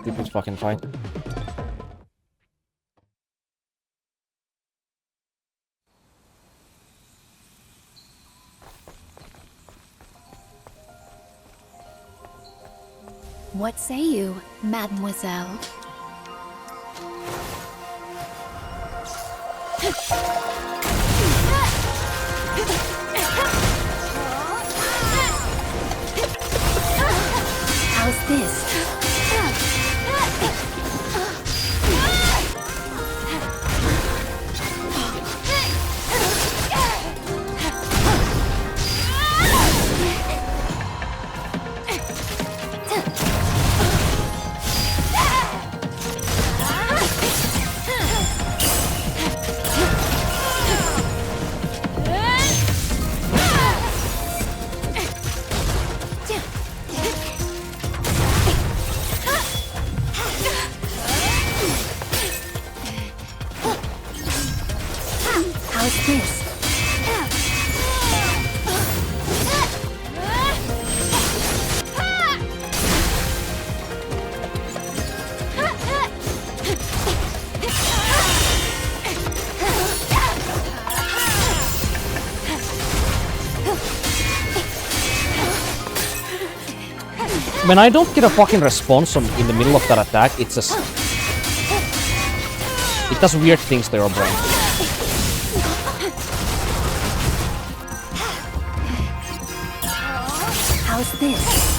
Stupid fucking fight. What say you, mademoiselle? How's this? How's this? When I don't get a fucking response in the middle of that attack, it's just... It does weird things to your brain. How's this?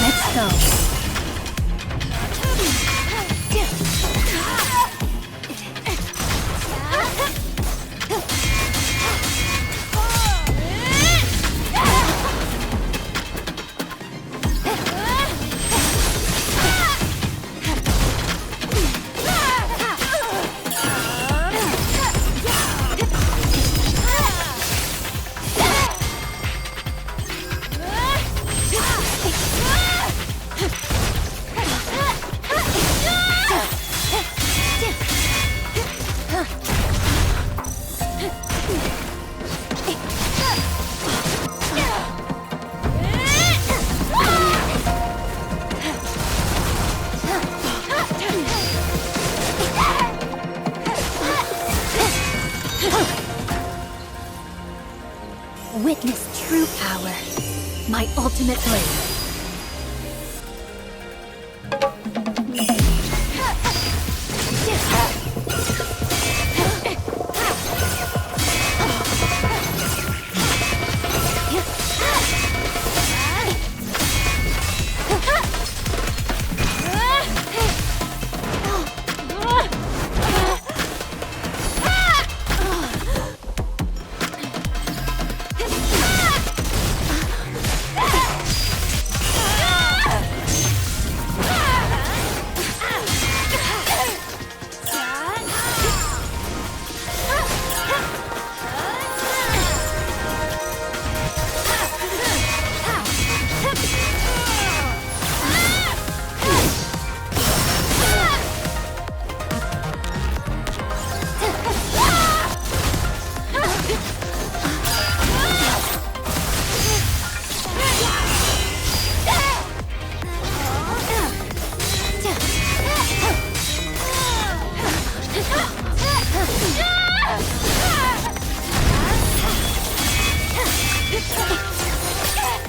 Let's go. Witness true power. My ultimate blade.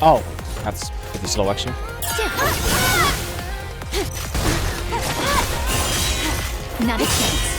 Oh, that's pretty slow actually. Not a chance.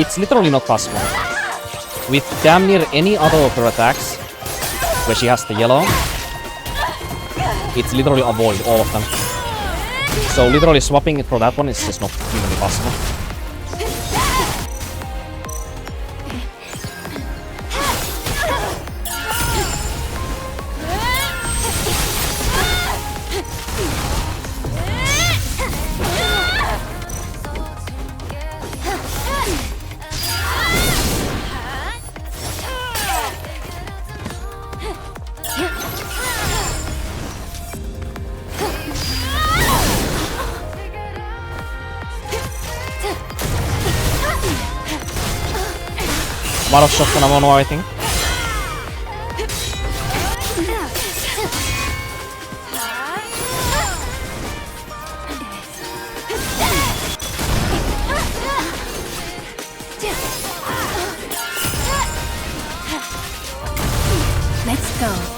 It's literally not possible. With damn near any other of her attacks, where she has the yellow, it's literally avoid all of them. So literally swapping it for that one is just not humanly possible. Lot of shots on Amono, I think. Let's go.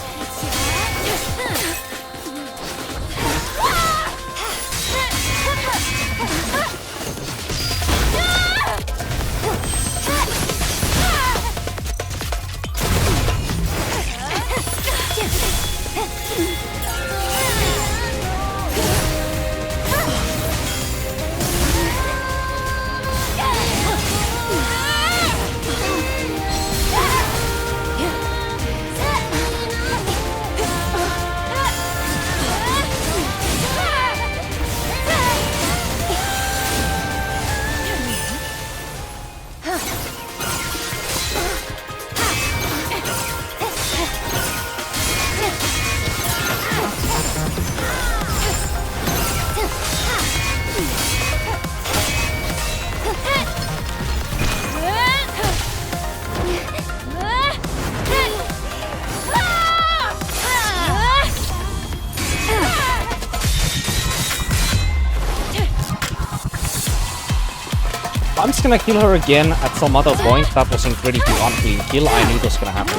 I'm just gonna kill her again at some other point. That was incredibly unclean kill. I knew it was gonna happen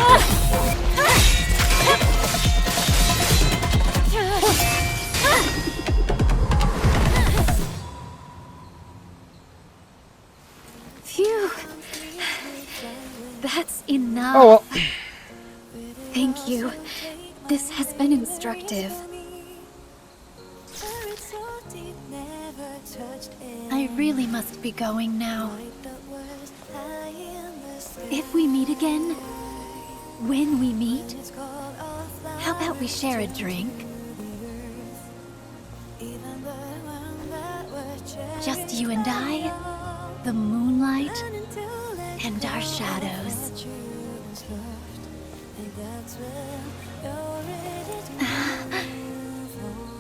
Phew. That's enough. Oh well. Thank you. This has been instructive. I really must be going now. If we meet again, when we meet, how about we share a drink? Just you and I, the moonlight, and our shadows.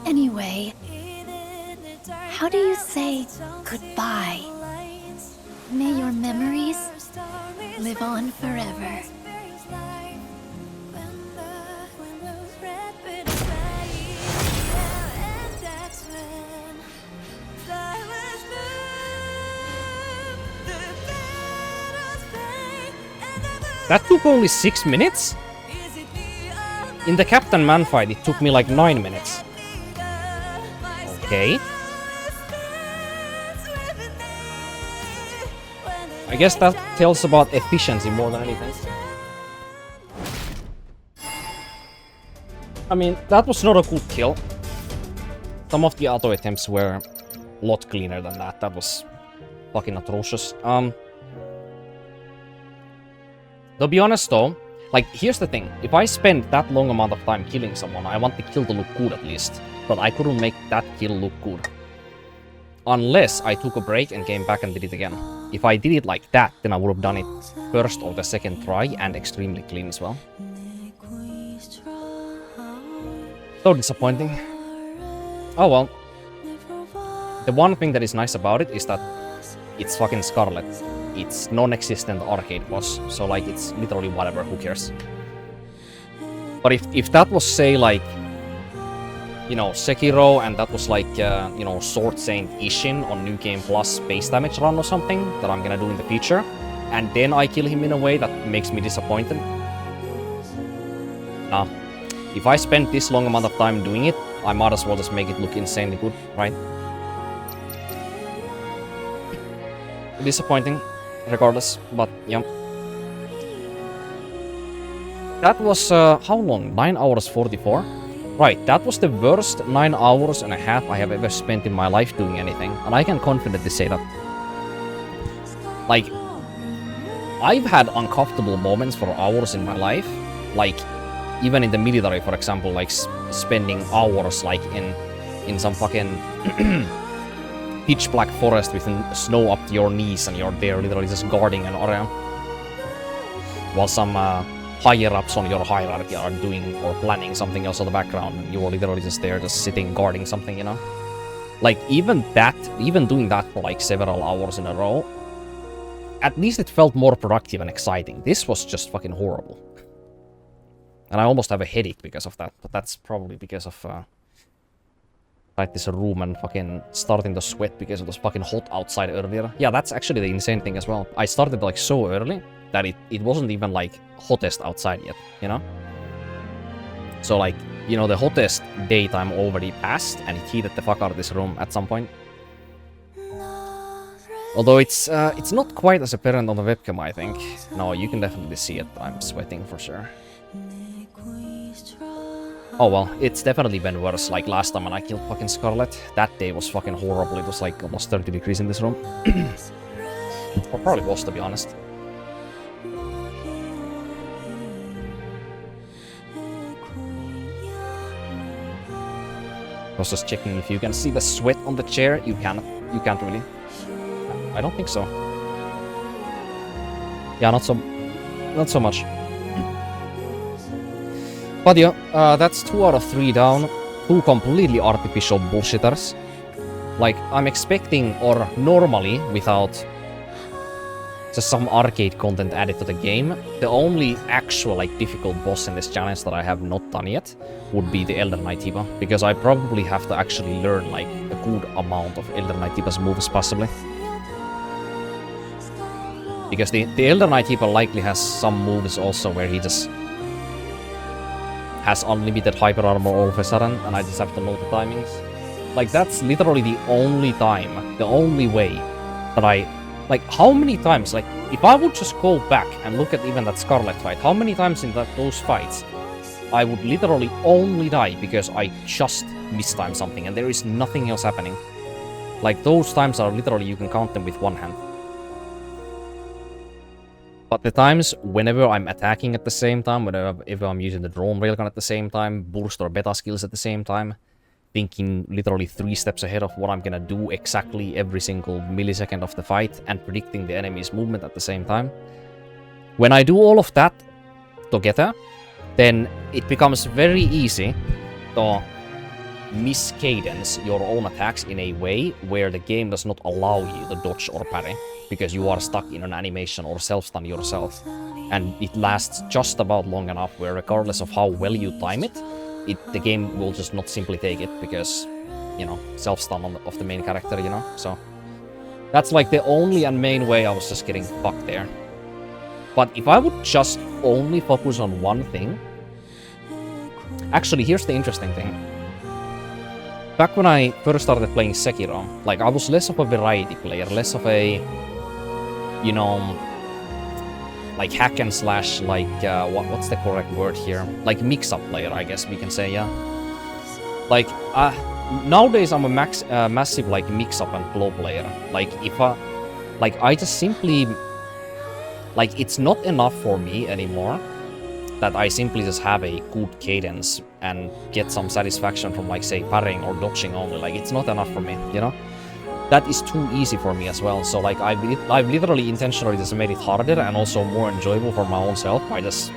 Anyway, how do you say goodbye? May your memories live on forever. That took only 6 minutes? In the Captain Man fight, it took me like 9 minutes. Okay. I guess that tells about efficiency more than anything. I mean, that was not a good kill. Some of the auto attempts were a lot cleaner than that. That was fucking atrocious. To be honest though, like, here's the thing. If I spend that long amount of time killing someone, I want the kill to look good at least. But I couldn't make that kill look good. Unless I took a break and came back and did it again. If I did it like that, then I would have done it first or the second try and extremely clean as well. So disappointing. Oh well. The one thing that is nice about it is that it's fucking Scarlet. It's non-existent arcade boss, so like it's literally whatever, who cares. But if that was, say, like, you know, Sekiro, and that was like, you know, Sword Saint Ishin on New Game Plus base damage run or something that I'm gonna do in the future, and then I kill him in a way that makes me disappointed. Nah. If I spend this long amount of time doing it, I might as well just make it look insanely good, right? Disappointing. regardless, but yeah. That was, how long? 9 hours 44? Right, that was the worst 9 hours and a half I have ever spent in my life doing anything, and I can confidently say that. Like, I've had uncomfortable moments for hours in my life, like, even in the military, for example, like, spending hours, like, in some fucking pitch black forest with snow up to your knees, and you're there literally just guarding an area. While some, higher-ups on your hierarchy are doing or planning something else in the background, and you are literally just there, just sitting, guarding something, you know? Like, even doing that for, like, several hours in a row, at least it felt more productive and exciting. This was just fucking horrible. And I almost have a headache because of that, but that's probably because of, like, this room and fucking starting to sweat because it was fucking hot outside earlier. Yeah, that's actually the insane thing as well. I started, like, so early that it wasn't even, like, hottest outside yet, you know? So, like, you know, the hottest daytime already passed, and it heated the fuck out of this room at some point. Although it's not quite as apparent on the webcam, I think. No, you can definitely see it. I'm sweating for sure. Oh well, it's definitely been worse. Like last time when I killed fucking Scarlet, that day was fucking horrible. It was like almost 30 degrees in this room. Or probably was, to be honest. I was just checking if you can see the sweat on the chair. You can't really. I don't think so. Yeah, not so much. But yeah, that's 2 out of 3 down. 2 completely artificial bullshitters. Like, I'm expecting, or normally, without just some arcade content added to the game, the only actual, like, difficult boss in this challenge that I have not done yet would be the Elder Knight Tiba, because I probably have to actually learn, like, a good amount of Elder Knight Tiba's moves, possibly. Because the Elder Knight Tiba likely has some moves also where he just has unlimited hyper armor all of a sudden, and I just have to know the timings. Like, that's literally the only time, the only way that I... Like, how many times, like, if I would just go back and look at even that Scarlet fight, how many times in those fights I would literally only die because I just mistimed something and there is nothing else happening. Like, those times are literally, you can count them with one hand. But the times whenever I'm attacking at the same time, whenever I'm using the drone railgun at the same time, burst or beta skills at the same time, thinking literally 3 steps ahead of what I'm gonna do exactly every single millisecond of the fight, and predicting the enemy's movement at the same time. When I do all of that together, then it becomes very easy to miscadence your own attacks in a way where the game does not allow you to dodge or parry, because you are stuck in an animation or self-stun yourself. And it lasts just about long enough where, regardless of how well you time it, the game will just not simply take it because, you know, self-stun of the main character, you know? So that's like the only and main way I was just getting fucked there. But if I would just only focus on one thing... Actually, here's the interesting thing. Back when I first started playing Sekiro, like, I was less of a variety player, less of a, you know, like hack-and-slash, like, what's the correct word here? Like, mix-up player, I guess we can say, yeah. Like, nowadays I'm a massive, like, mix-up and flow player. Like, I just simply, like, it's not enough for me anymore that I simply just have a good cadence and get some satisfaction from, like, say, parrying or dodging only. Like, it's not enough for me, you know? That is too easy for me as well. So, like, I've literally intentionally just made it harder and also more enjoyable for my own self by just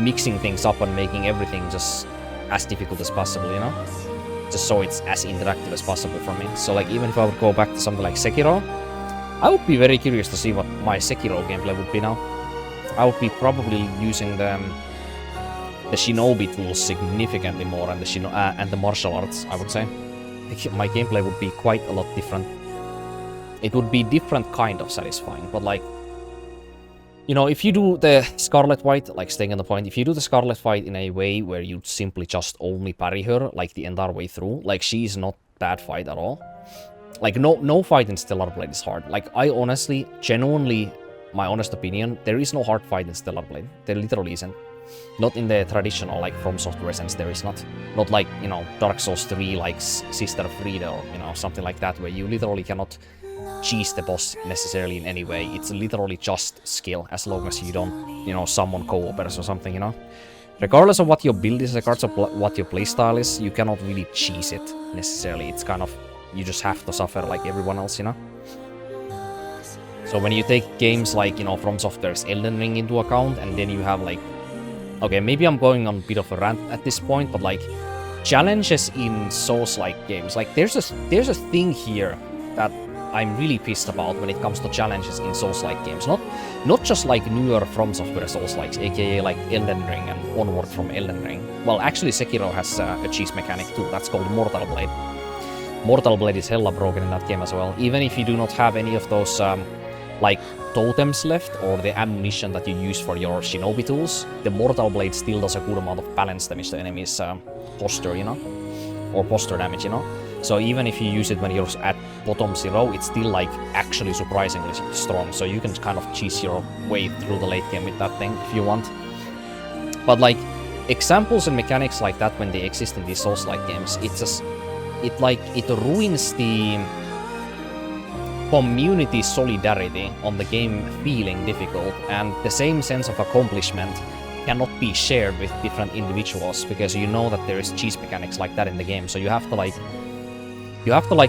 mixing things up and making everything just as difficult as possible, you know? Just so it's as interactive as possible for me. So, like, even if I would go back to something like Sekiro, I would be very curious to see what my Sekiro gameplay would be now. I would be probably using the shinobi tools significantly more, and the martial arts, I would say. My gameplay would be quite a lot different. It would be different kind of satisfying, but, like, you know, if you do the Scarlet fight, like, staying on the point, if you do the Scarlet fight in a way where you simply just only parry her, like, the entire way through, like, she's not that fight at all. Like, no fight in Stellar Blade is hard. Like, I honestly, genuinely, my honest opinion, there is no hard fight in Stellar Blade. There literally isn't. Not in the traditional, like, From Software sense, there is not. Not like, you know, Dark Souls 3, like Sister Frida, or, you know, something like that, where you literally cannot cheese the boss necessarily in any way. It's literally just skill, as long as you don't, you know, summon co-opers or something, you know? Regardless of what your build is, regardless of what your playstyle is, you cannot really cheese it necessarily. It's kind of, you just have to suffer like everyone else, you know? So when you take games like, you know, From Software's Elden Ring into account, and then you have like, okay, maybe I'm going on a bit of a rant at this point, but like, challenges in Souls-like games, like there's a thing here that I'm really pissed about when it comes to challenges in Souls-like games. Not just like newer From Software Souls-likes, aka like Elden Ring and onward from Elden Ring. Well, actually Sekiro has a cheese mechanic too, that's called Mortal Blade. Mortal Blade is hella broken in that game as well. Even if you do not have any of those like totems left or the ammunition that you use for your shinobi tools, the Mortal Blade still does a good amount of balance damage to enemies' posture, you know? Or posture damage, you know? So even if you use it when you're at bottom 0, it's still like actually surprisingly strong. So you can kind of cheese your way through the late game with that thing if you want. But like, examples and mechanics like that when they exist in these Souls-like games, it's just, it ruins the community solidarity on the game feeling difficult, and the same sense of accomplishment cannot be shared with different individuals, because you know that there is cheese mechanics like that in the game, so you have to like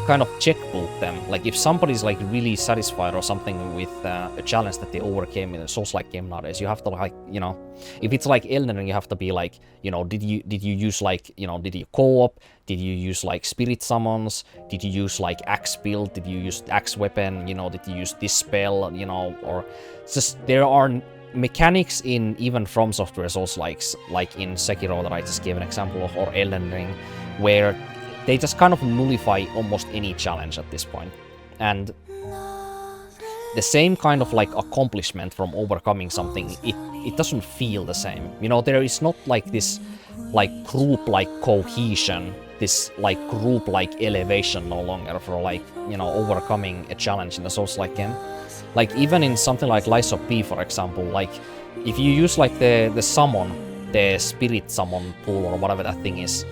kind of checkbook them. Like if somebody's like really satisfied or something with a challenge that they overcame in a Souls-like game nowadays, you have to like, you know, if it's like Elden Ring, you have to be like, you know, did you use like, you know, did you co-op? Did you use like spirit summons? Did you use like axe build? Did you use axe weapon? You know, did you use this spell? You know, or just there are mechanics in even From Software Souls-likes, like in Sekiro that I just gave an example of, or Elden Ring, where they just kind of nullify almost any challenge at this point. And the same kind of like accomplishment from overcoming something, it doesn't feel the same. You know, there is not like this like group-like cohesion, this like group-like elevation no longer for like, you know, overcoming a challenge in a Souls-like game. Like even in something like Lies of P, for example, like if you use like the summon, the spirit summon pool or whatever that thing is,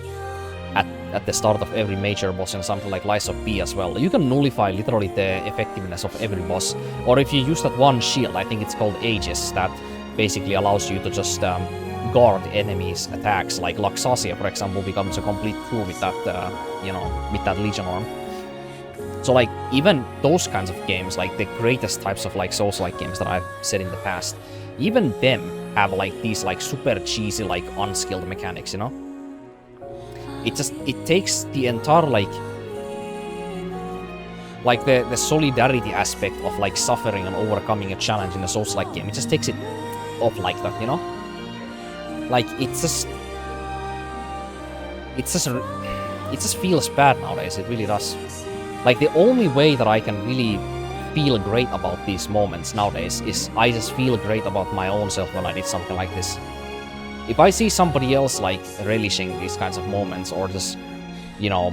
at the start of every major boss in something like Lies of P as well, you can nullify literally the effectiveness of every boss. Or if you use that one shield, I think it's called Aegis, that basically allows you to just guard enemies' attacks. Like Luxasia, for example, becomes a complete fool with that, you know, with that Legion arm. So like even those kinds of games, like the greatest types of like Souls-like games that I've said in the past, even them have like these like super cheesy, like unskilled mechanics, you know? It takes the entire like the solidarity aspect of like suffering and overcoming a challenge in a Souls-like game. It just takes it off like that, you know? Like it just feels bad nowadays. It really does. Like the only way that I can really feel great about these moments nowadays is I just feel great about my own self when I did something like this. If I see somebody else like relishing these kinds of moments, or just, you know,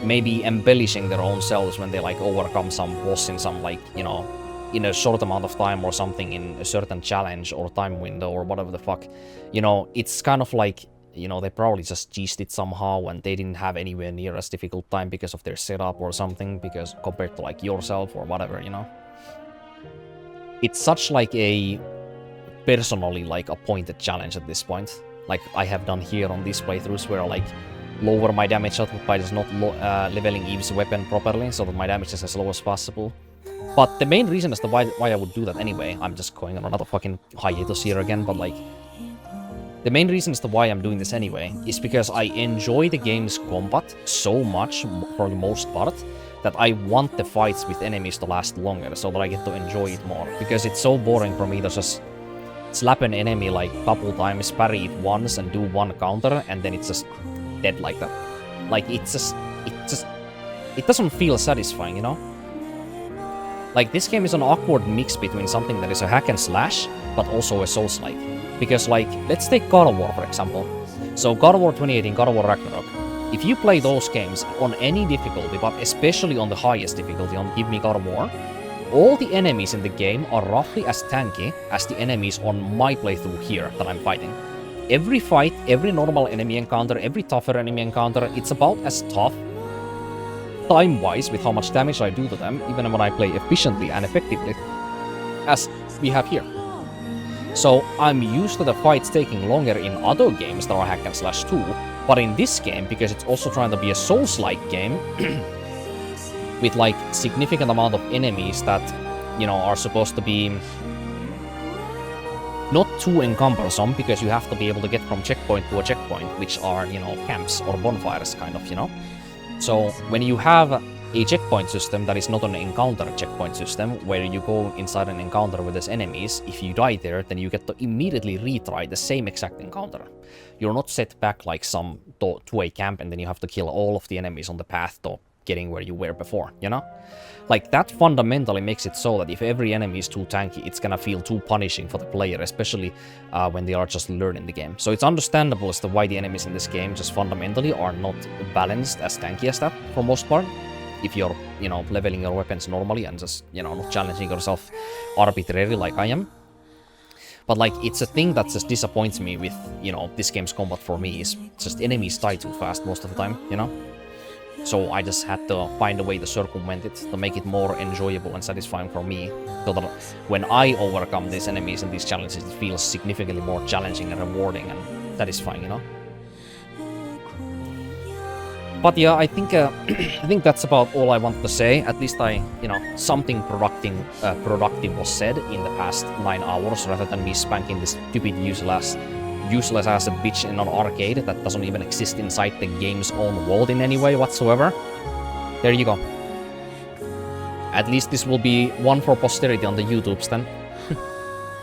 maybe embellishing their own selves when they like overcome some boss in some like, you know, in a short amount of time or something in a certain challenge or time window or whatever the fuck, you know, it's kind of like, you know, they probably just cheesed it somehow and they didn't have anywhere near as difficult time because of their setup or something, because compared to like yourself or whatever, you know. It's such like a personally like appointed challenge at this point, like I have done here on these playthroughs, where I like lower my damage output by just not leveling Eve's weapon properly so that my damage is as low as possible. But the main reason as to why I would do that anyway, I'm just going on another fucking hiatus here again, but like the main reason as to why I'm doing this anyway is because I enjoy the game's combat so much for the most part that I want the fights with enemies to last longer so that I get to enjoy it more, because it's so boring for me to just slap an enemy like a couple times, parry it once and do one counter, and then it's just dead like that. Like it doesn't feel satisfying, you know? Like this game is an awkward mix between something that is a hack and slash, but also a Souls-like. Because like, let's take God of War for example. So God of War 2018, God of War Ragnarok. If you play those games on any difficulty, but especially on the highest difficulty on Give Me God of War, all the enemies in the game are roughly as tanky as the enemies on my playthrough here that I'm fighting. Every fight, every normal enemy encounter, every tougher enemy encounter, it's about as tough time-wise with how much damage I do to them, even when I play efficiently and effectively, as we have here. So I'm used to the fights taking longer in other games that are hack and slash too, but in this game, because it's also trying to be a Soulslike game, with like significant amount of enemies that, you know, are supposed to be not too encumbersome, because you have to be able to get from checkpoint to a checkpoint, which are, you know, camps or bonfires kind of, you know. So when you have a checkpoint system that is not an encounter checkpoint system, where you go inside an encounter with these enemies, if you die there, then you get to immediately retry the same exact encounter. You're not set back like some to a camp and then you have to kill all of the enemies on the path to getting where you were before, you know? Like, that fundamentally makes it so that if every enemy is too tanky, it's gonna feel too punishing for the player, especially when they are just learning the game. So it's understandable as to why the enemies in this game just fundamentally are not balanced as tanky as that, for most part. If you're, you know, leveling your weapons normally and just, you know, not challenging yourself arbitrarily like I am. But, like, it's a thing that just disappoints me with, you know, this game's combat for me, is just enemies die too fast most of the time, you know? So I just had to find a way to circumvent it, to make it more enjoyable and satisfying for me, so that when I overcome these enemies and these challenges, it feels significantly more challenging and rewarding and satisfying, you know? But yeah, I think I think that's about all I want to say. At least you know, something productive was said in the past 9 hours, rather than me spanking this stupid useless as a bitch in an arcade that doesn't even exist inside the game's own world in any way whatsoever. There you go. At least this will be one for posterity on the YouTubes then.